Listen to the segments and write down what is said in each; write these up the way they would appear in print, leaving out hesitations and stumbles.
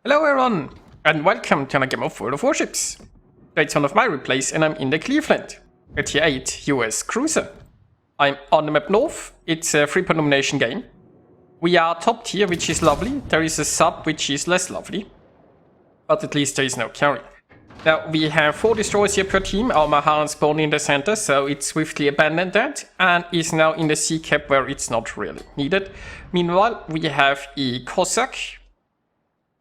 Hello everyone, and welcome to another game of World of Warships. It's one of my replays, and I'm in the Cleveland, a tier 8 US cruiser. I'm on the map North. It's a 3-point domination game. We are top tier, which is lovely. There is a sub, which is less lovely. But at least there is no carry. Now, we have 4 destroyers here per team. Our Mahan spawned in the center, so it swiftly abandoned that, and is now in the sea cap where it's not really needed. Meanwhile, we have a Cossack.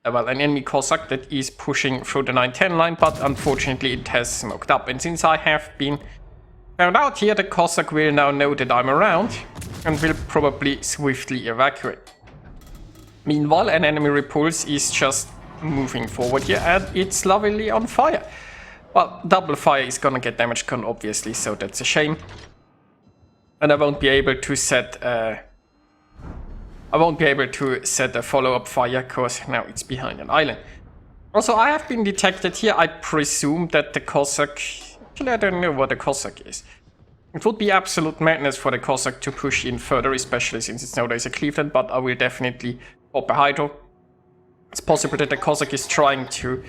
Well, an enemy Cossack that is pushing through the 910 line, but unfortunately it has smoked up. And since I have been found out here, the Cossack will now know that I'm around and will probably swiftly evacuate. Meanwhile, an enemy repulse is just moving forward here, and it's lovely on fire. Well, double fire is gonna get damage con obviously, so that's a shame. And I won't be able to set a follow-up fire because now it's behind an island. Also, I have been detected here. I presume that the Cossack... Actually, I don't know what the Cossack is. It would be absolute madness for the Cossack to push in further, especially since it's nowadays a Cleveland, but I will definitely pop a hydro. It's possible that the Cossack is trying to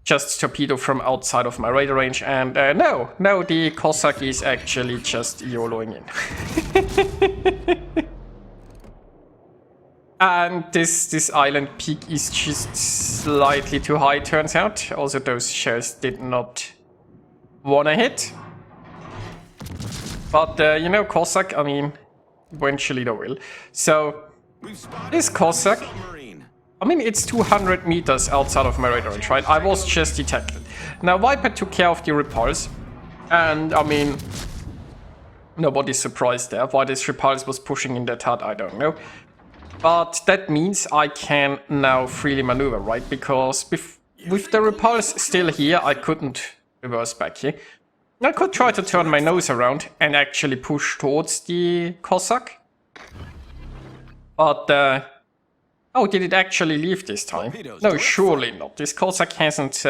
just torpedo from outside of my radar range, and no, the Cossack is actually just YOLOing in. And this island peak is just slightly too high, turns out. Also, those shells did not wanna hit. But, you know, Cossack, I mean, eventually they will. So, this Cossack, I mean, it's 200 meters outside of my radar range, right? I was just detected. Now, Viper took care of the repulse. And, I mean, nobody's surprised there. Why this repulse was pushing in that hut, I don't know. But that means I can now freely maneuver, right? Because with the repulse still here, I couldn't reverse back here. I could try to turn my nose around and actually push towards the Cossack. But, oh, did it actually leave this time? No, surely not. This Cossack hasn't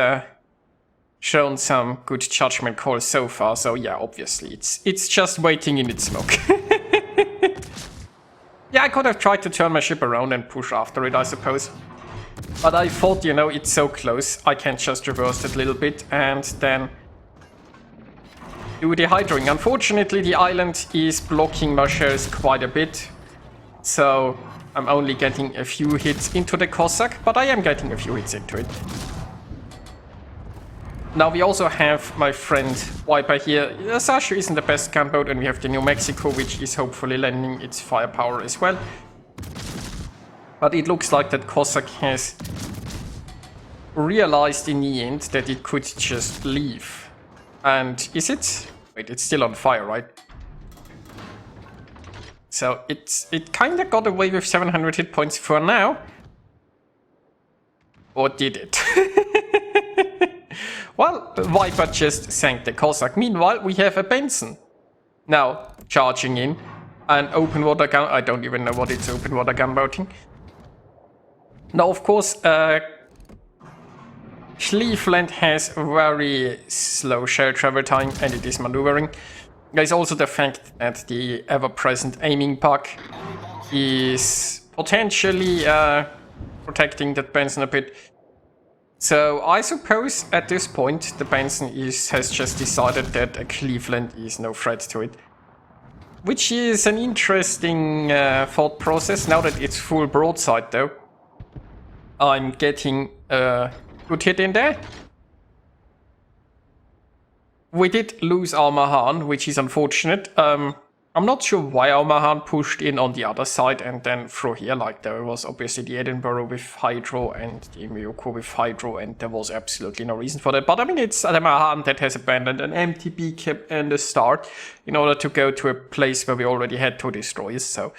shown some good judgment calls so far, so yeah, obviously, it's just waiting in its smoke. Yeah, I could have tried to turn my ship around and push after it, I suppose. But I thought, you know, it's so close, I can just reverse it a little bit and then do the hydroing. Unfortunately, the island is blocking my shells quite a bit. So I'm only getting a few hits into the Cossack, but I am getting a few hits into it. Now we also have my friend Viper here. Sasha isn't the best gunboat, and we have the New Mexico, which is hopefully lending its firepower as well. But it looks like that Cossack has realized in the end that it could just leave. And is it? Wait, it's still on fire, right? So it kinda got away with 700 hit points for now. Or did it? Well, Viper just sank the Cossack. Meanwhile, we have a Benson now charging in. An open water gun. I don't even know what it's open water gunboating. Now, of course, Cleveland has very slow shell travel time and it is maneuvering. There's also the fact that the ever-present aiming bug is potentially protecting that Benson a bit. So I suppose at this point the Benson has just decided that a Cleveland is no threat to it. Which is an interesting thought process. Now that it's full broadside though, I'm getting a good hit in there. We did lose our Mahan, which is unfortunate. I'm not sure why our Mahan pushed in on the other side and then through here. Like, there was obviously the Edinburgh with Hydro and the Miyoko with Hydro, and there was absolutely no reason for that. But I mean, it's the Mahan that has abandoned an empty beacon and a start in order to go to a place where we already had 2 destroyers, so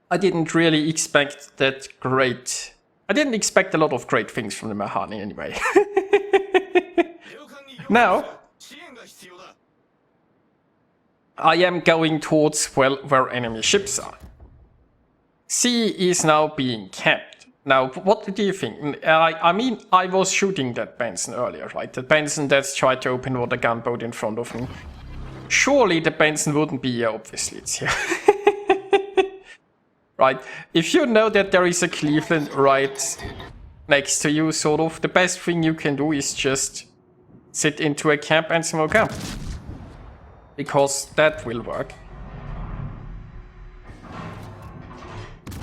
I didn't really expect that great... I didn't expect a lot of great things from the Mahan anyway. Now, I am going towards, well, where enemy ships are. C is now being capped. Now, what do you think? I mean, I was shooting that Benson earlier, right? The Benson that's tried to open water gunboat in front of me. Surely the Benson wouldn't be here, obviously it's here. Right? If you know that there is a Cleveland right next to you, sort of. The best thing you can do is just sit into a camp and smoke up. Because that will work.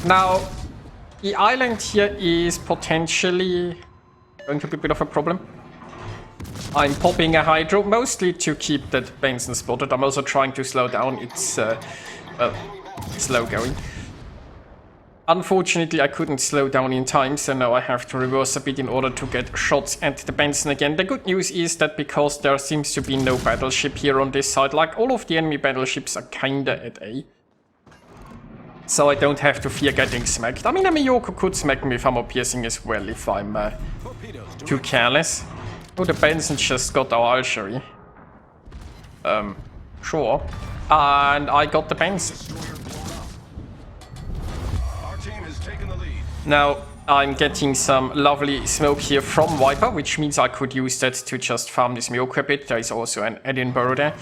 Now, the island here is potentially going to be a bit of a problem. I'm popping a hydro, mostly to keep that Benson spotted. I'm also trying to slow down. It's, slow going. Unfortunately, I couldn't slow down in time, so now I have to reverse a bit in order to get shots at the Benson again. The good news is that because there seems to be no battleship here on this side, like all of the enemy battleships are kinda at A. So I don't have to fear getting smacked. I mean, a Miyoko could smack me with armor piercing as well if I'm too careless. Oh, the Benson just got our archery. Sure. And I got the Benson. Now, I'm getting some lovely smoke here from Viper, which means I could use that to just farm this Miyoko a bit. There is also an Edinburgh there.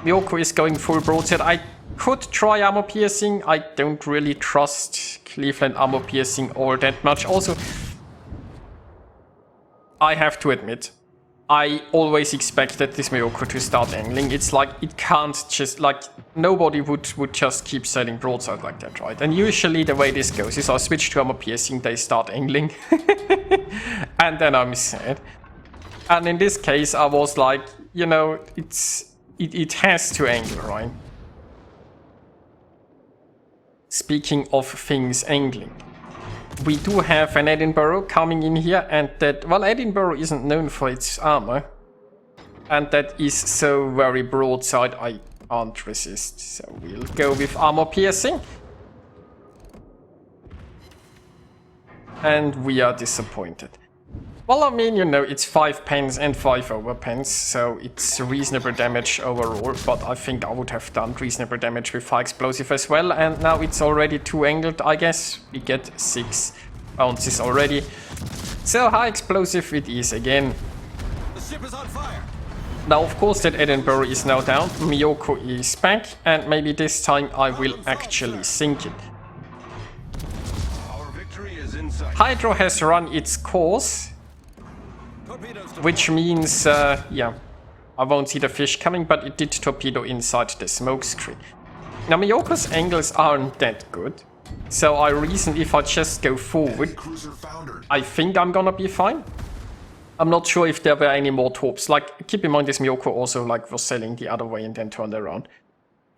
Miyoko is going full broadside. I could try armor piercing. I don't really trust Cleveland armor piercing all that much. Also, I have to admit, I always expected this Miyoko to start angling. It's like, it can't just, like, nobody would just keep sailing broadside like that, right? And usually the way this goes is I switch to armor piercing, they start angling. And then I'm sad. And in this case, I was like, you know, it has to angle, right? Speaking of things angling. We do have an Edinburgh coming in here, and that, well, Edinburgh isn't known for its armor. And that is so very broadside, I can't resist. So we'll go with armor piercing. And we are disappointed. Well, I mean, you know, it's 5 pens and 5 overpens, so it's reasonable damage overall, but I think I would have done reasonable damage with high explosive as well, and now it's already 2 angled, I guess. We get 6 bounces already. So high explosive it is again. The ship is on fire. Now, of course, that Edinburgh is now down, Miyoko is back, and maybe this time I will actually sink it. Our victory is in sight. Hydro has run its course. Which means, yeah, I won't see the fish coming, but it did torpedo inside the smoke screen. Now, Miyoko's angles aren't that good, so I reason if I just go forward, I think I'm gonna be fine. I'm not sure if there were any more torps. Like, keep in mind this Miyoko also, like, was sailing the other way and then turned around.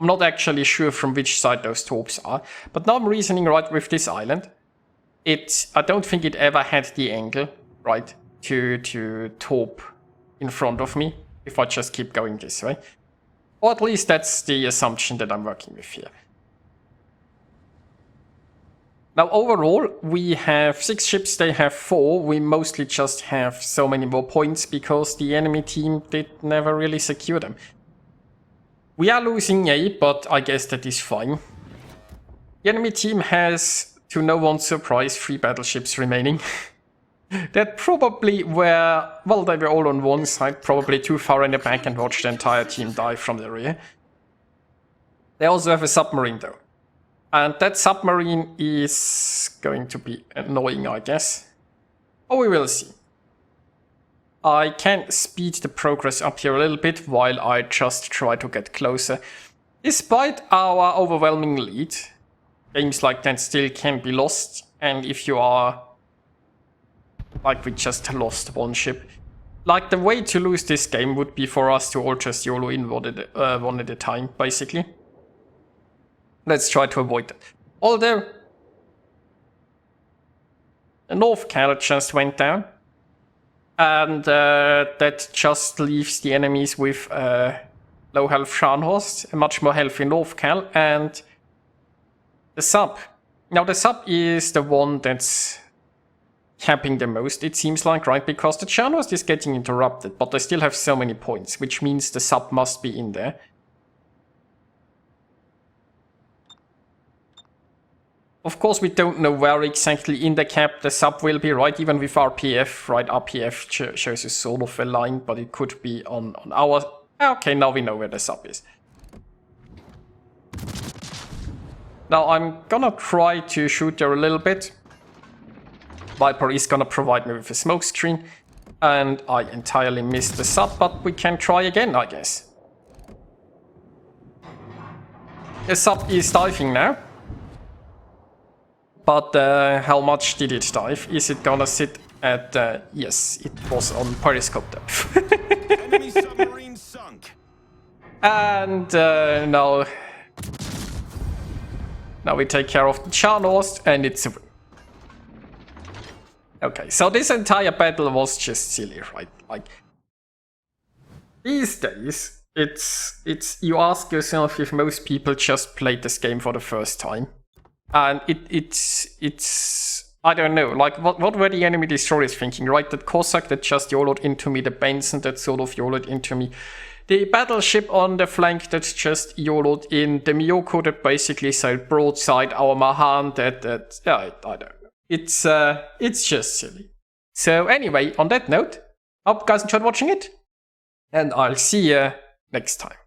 I'm not actually sure from which side those torps are, but now I'm reasoning right with this island. I don't think it ever had the angle, right? To torp in front of me if I just keep going this way. Or at least that's the assumption that I'm working with here. Now overall, we have 6 ships, they have 4. We mostly just have so many more points because the enemy team did never really secure them. We are losing A, but I guess that is fine. The enemy team has, to no one's surprise, 3 battleships remaining. That probably were, well, they were all on one side, probably too far in the back and watched the entire team die from the rear. They also have a submarine though. And that submarine is going to be annoying, I guess. Oh, we will see. I can speed the progress up here a little bit while I just try to get closer. Despite our overwhelming lead, games like that still can be lost. And if you are... like we just lost one ship. Like the way to lose this game would be for us to all just YOLO in one at a time, basically. Let's try to avoid that. Although, the North Cal just went down. And that just leaves the enemies with low health Scharnhorst, a much more healthy North Cal, and the sub. Now the sub is the one that's capping the most, it seems like, right? Because the Scharnhorst is getting interrupted, but they still have so many points, which means the sub must be in there. Of course, we don't know where exactly in the cap the sub will be, right? Even with RPF, right? RPF shows a sort of a line, but it could be on our... Okay, now we know where the sub is. Now I'm gonna try to shoot there a little bit. Viper is gonna provide me with a smoke screen. And I entirely missed the sub, but we can try again, I guess. The sub is diving now. But how much did it dive? Is it gonna sit at... yes, it was on periscope depth. Enemy submarine sunk. And now we take care of the Charnost, and it's a win. Okay, so this entire battle was just silly, right? Like, these days, it's you ask yourself if most people just played this game for the first time. And it's I don't know, like what were the enemy destroyers thinking, right? That Cossack that just YOLO'd into me, the Benson that sort of YOLO'd into me, the battleship on the flank that just YOLO'd in, the Miyoko that basically sailed broadside, our Mahan that yeah, I don't know. It's just silly. So anyway, on that note, hope you guys enjoyed watching it, and I'll see you next time.